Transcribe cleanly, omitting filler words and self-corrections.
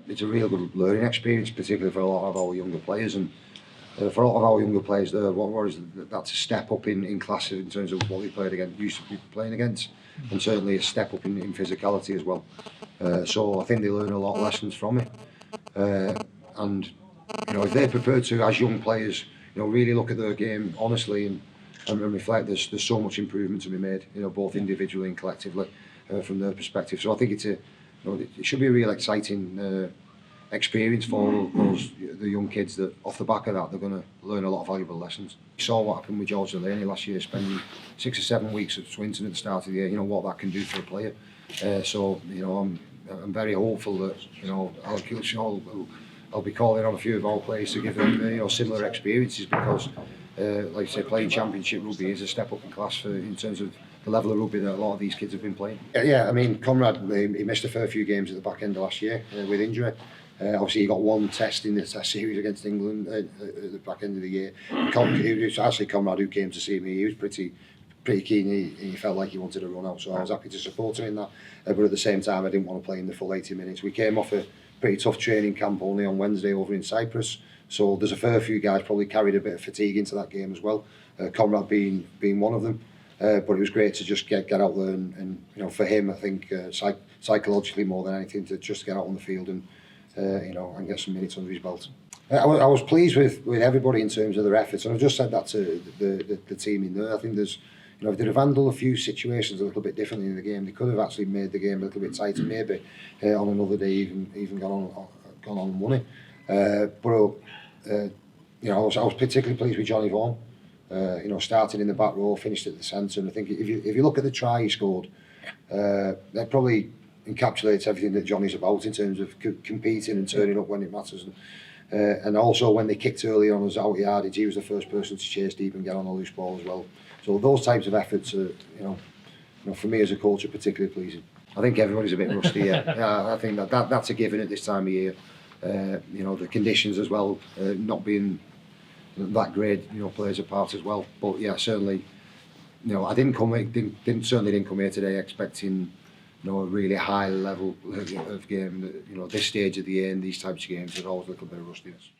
it's a real good learning experience, particularly for a lot of our younger players. And for a lot of our younger players, that's a step up in class in terms of what we played against, used to be playing against, and certainly a step up in physicality as well. So I think they learn a lot of lessons from it. And if they're prepared to, as young players, really look at their game honestly and reflect, there's so much improvement to be made, both individually and collectively from their perspective. So I think it should be a real exciting experience for the young kids that off the back of that they're going to learn a lot of valuable lessons. You saw what happened with George Delaney last year, spending 6 or 7 weeks at Swinton at the start of the year. What that can do for a player. So I'm very hopeful that I'll be calling on a few of our players to give them similar experiences, because like I say, playing championship rugby is a step up in class in terms of the level of rugby that a lot of these kids have been playing. Yeah, I mean, Conrad, he missed a fair few games at the back end of last year with injury. Obviously, he got one test in the test series against England at the back end of the year. It was actually Conrad who came to see me. He was pretty keen. He felt like he wanted to run out, so I was happy to support him in that. But at the same time, I didn't want to play him the full 80 minutes. We came off a pretty tough training camp only on Wednesday over in Cyprus, so there's a fair few guys probably carried a bit of fatigue into that game as well. Conrad being one of them. But it was great to just get out there and for him, I think psychologically more than anything, to just get out on the field and and get some minutes under his belt. I was pleased with everybody in terms of their efforts, and I've just said that to the team in there. I think there's if they'd have handled a few situations a little bit differently in the game, they could have actually made the game a little bit tighter, maybe on another day even gone on and won it. I was particularly pleased with Johnny Vaughan. Started in the back row, finished at the centre, and I think if you look at the try he scored, that probably encapsulates everything that Johnny's about in terms of competing and turning up when it matters. And also when they kicked early on his out yardage, he was the first person to chase deep and get on a loose ball as well. So those types of efforts are, for me as a coach, are particularly pleasing. I think everybody's a bit rusty. Yeah, I think that's a given at this time of year. The conditions as well, not being that great, plays a part as well. But yeah, certainly, I didn't come here today expecting, a really high level of game. This stage of the year and these types of games, there's always a little bit of rustiness.